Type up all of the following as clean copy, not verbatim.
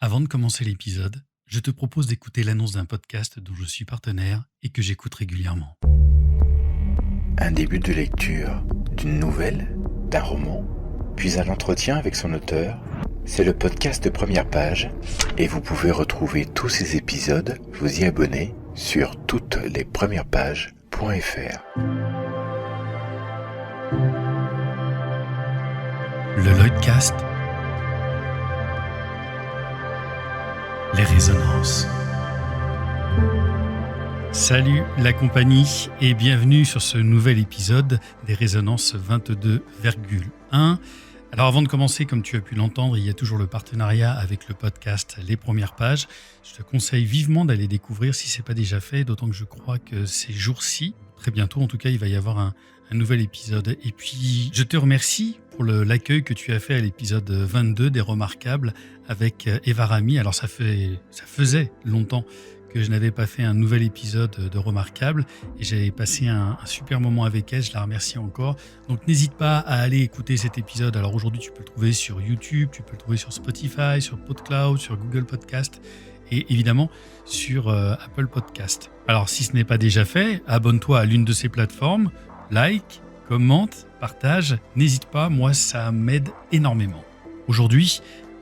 Avant de commencer l'épisode, je te propose d'écouter l'annonce d'un podcast dont je suis partenaire et que j'écoute régulièrement. Un début de lecture d'une nouvelle, d'un roman, puis un entretien avec son auteur. C'est le podcast de Première Page et vous pouvez retrouver tous ces épisodes, vous y abonner sur toutes-les-premières-pages.fr. Le Lloydcast, les résonances. Salut la compagnie et bienvenue sur ce nouvel épisode des Résonances 22,1. Alors avant de commencer, comme tu as pu l'entendre, il y a toujours le partenariat avec le podcast Les Premières Pages. Je te conseille vivement d'aller découvrir si ce n'est pas déjà fait, d'autant que je crois que ces jours-ci, très bientôt en tout cas, il va y avoir un nouvel épisode. Et puis je te remercie pour l'accueil que tu as fait à l'épisode 22 des Remarquables avec Eva Rami. Alors ça faisait longtemps que je n'avais pas fait un nouvel épisode de Remarquables et j'avais passé un super moment avec elle, je la remercie encore. Donc n'hésite pas à aller écouter cet épisode. Alors aujourd'hui tu peux le trouver sur YouTube, tu peux le trouver sur Spotify, sur PodCloud, sur Google Podcast et évidemment sur Apple Podcast. Alors si ce n'est pas déjà fait, abonne-toi à l'une de ces plateformes, like, commente, partage, n'hésite pas, moi ça m'aide énormément. Aujourd'hui,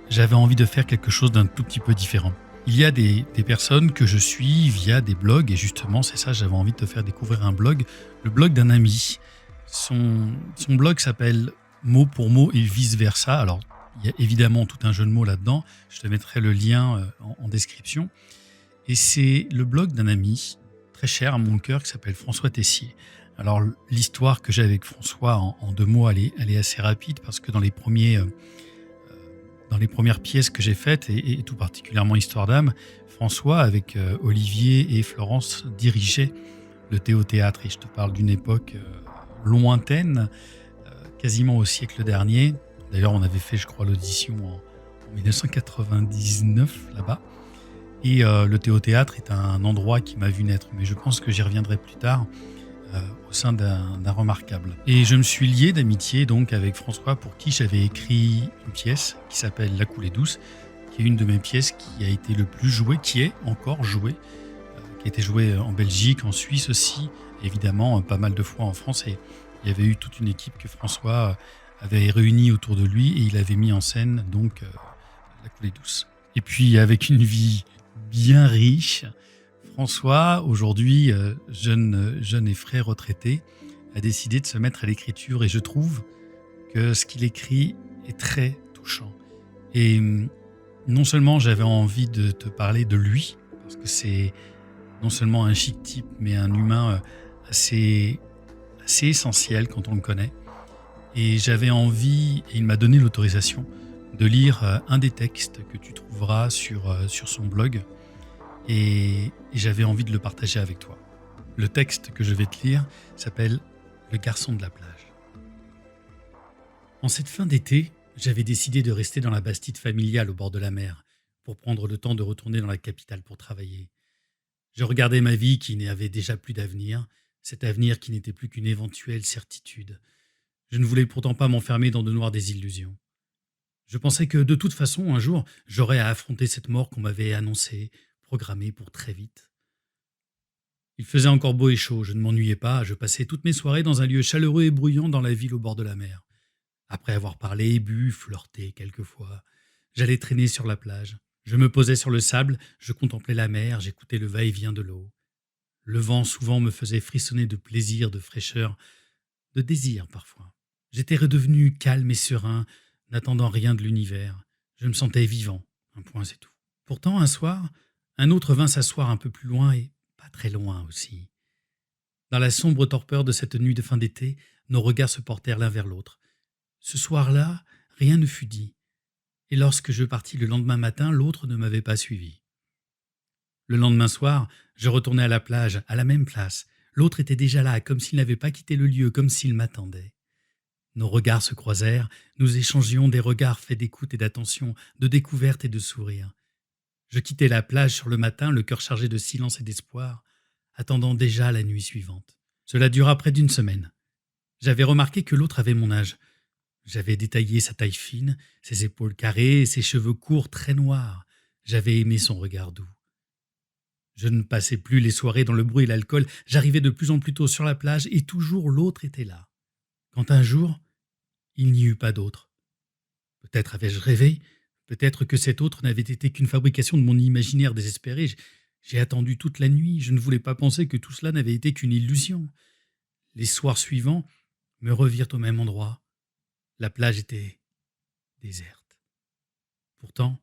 j'avais envie de faire quelque chose d'un tout petit peu différent. Il y a des personnes que je suis via des blogs, et justement, c'est ça, j'avais envie de te faire découvrir un blog, le blog d'un ami. Son blog s'appelle Mot pour mot et vice-versa. Alors, il y a évidemment tout un jeu de mots là-dedans, je te mettrai le lien en description. Et c'est le blog d'un ami très cher à mon cœur qui s'appelle François Tessier. Alors, l'histoire que j'ai avec François, en deux mots, elle est assez rapide parce que dans les premières pièces que j'ai faites, et tout particulièrement Histoire d'âme, François, avec Olivier et Florence, dirigeait le Théâtre. Et je te parle d'une époque lointaine, quasiment au siècle dernier. D'ailleurs, on avait fait, je crois, l'audition en 1999, là-bas. Et le Théâtre est un endroit qui m'a vu naître. Mais je pense que j'y reviendrai plus tard. Au sein d'un remarquable. Et je me suis lié d'amitié donc avec François pour qui j'avais écrit une pièce qui s'appelle La coulée douce, qui est une de mes pièces qui a été le plus jouée, qui est encore jouée, qui a été jouée en Belgique, en Suisse aussi, évidemment pas mal de fois en France. Et il y avait eu toute une équipe que François avait réunie autour de lui et il avait mis en scène donc La coulée douce. Et puis avec une vie bien riche, François, aujourd'hui jeune et frais retraité, a décidé de se mettre à l'écriture et je trouve que ce qu'il écrit est très touchant. Et non seulement j'avais envie de te parler de lui, parce que c'est non seulement un chic type, mais un humain assez essentiel quand on le connaît. Et j'avais envie, et il m'a donné l'autorisation, de lire un des textes que tu trouveras sur son blog. Et j'avais envie de le partager avec toi. Le texte que je vais te lire s'appelle « Le garçon de la plage ». En cette fin d'été, j'avais décidé de rester dans la bastide familiale au bord de la mer pour prendre le temps de retourner dans la capitale pour travailler. Je regardais ma vie qui n'avait déjà plus d'avenir, cet avenir qui n'était plus qu'une éventuelle certitude. Je ne voulais pourtant pas m'enfermer dans de noires désillusions. Je pensais que de toute façon, un jour, j'aurais à affronter cette mort qu'on m'avait annoncée, programmée pour très vite. Il faisait encore beau et chaud, je ne m'ennuyais pas, je passais toutes mes soirées dans un lieu chaleureux et bruyant dans la ville au bord de la mer. Après avoir parlé et bu, flirté quelquefois, j'allais traîner sur la plage. Je me posais sur le sable, je contemplais la mer, j'écoutais le va-et-vient de l'eau. Le vent souvent me faisait frissonner de plaisir, de fraîcheur, de désir parfois. J'étais redevenu calme et serein, n'attendant rien de l'univers. Je me sentais vivant, un point c'est tout. Pourtant, un soir, un autre vint s'asseoir un peu plus loin et pas très loin aussi. Dans la sombre torpeur de cette nuit de fin d'été, nos regards se portèrent l'un vers l'autre. Ce soir-là, rien ne fut dit. Et lorsque je partis le lendemain matin, l'autre ne m'avait pas suivi. Le lendemain soir, je retournai à la plage, à la même place. L'autre était déjà là, comme s'il n'avait pas quitté le lieu, comme s'il m'attendait. Nos regards se croisèrent, nous échangions des regards faits d'écoute et d'attention, de découverte et de sourire. Je quittai la plage sur le matin, le cœur chargé de silence et d'espoir, attendant déjà la nuit suivante. Cela dura près d'une semaine. J'avais remarqué que l'autre avait mon âge. J'avais détaillé sa taille fine, ses épaules carrées et ses cheveux courts très noirs. J'avais aimé son regard doux. Je ne passais plus les soirées dans le bruit et l'alcool, j'arrivais de plus en plus tôt sur la plage et toujours l'autre était là. Quand un jour, il n'y eut pas d'autre. Peut-être avais-je rêvé, peut-être que cet autre n'avait été qu'une fabrication de mon imaginaire désespéré. J'ai attendu toute la nuit, je ne voulais pas penser que tout cela n'avait été qu'une illusion. Les soirs suivants me revirent au même endroit. La plage était déserte. Pourtant,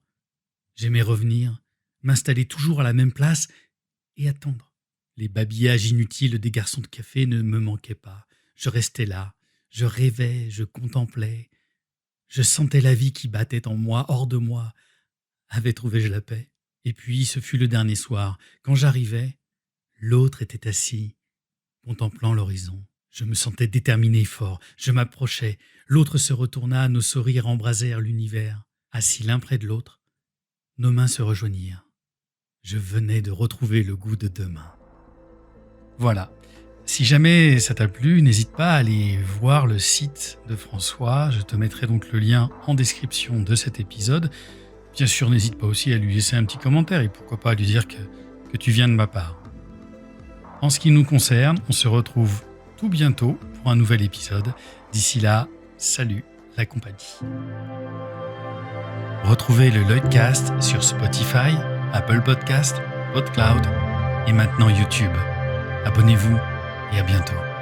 j'aimais revenir, m'installer toujours à la même place et attendre. Les babillages inutiles des garçons de café ne me manquaient pas. Je restais là, je rêvais, je contemplais. Je sentais la vie qui battait en moi, hors de moi. Avait trouvé-je la paix? Et puis, ce fut le dernier soir. Quand j'arrivais, l'autre était assis, contemplant l'horizon. Je me sentais déterminé et fort. Je m'approchais. L'autre se retourna, nos sourires embrasèrent l'univers. Assis l'un près de l'autre, nos mains se rejoignirent. Je venais de retrouver le goût de demain. Voilà. Si jamais ça t'a plu, n'hésite pas à aller voir le site de François. Je te mettrai donc le lien en description de cet épisode. Bien sûr, n'hésite pas aussi à lui laisser un petit commentaire et pourquoi pas à lui dire que tu viens de ma part. En ce qui nous concerne, on se retrouve tout bientôt pour un nouvel épisode. D'ici là, salut la compagnie. Retrouvez le Lloydcast sur Spotify, Apple Podcast, PodCloud et maintenant YouTube. Abonnez-vous et à bientôt.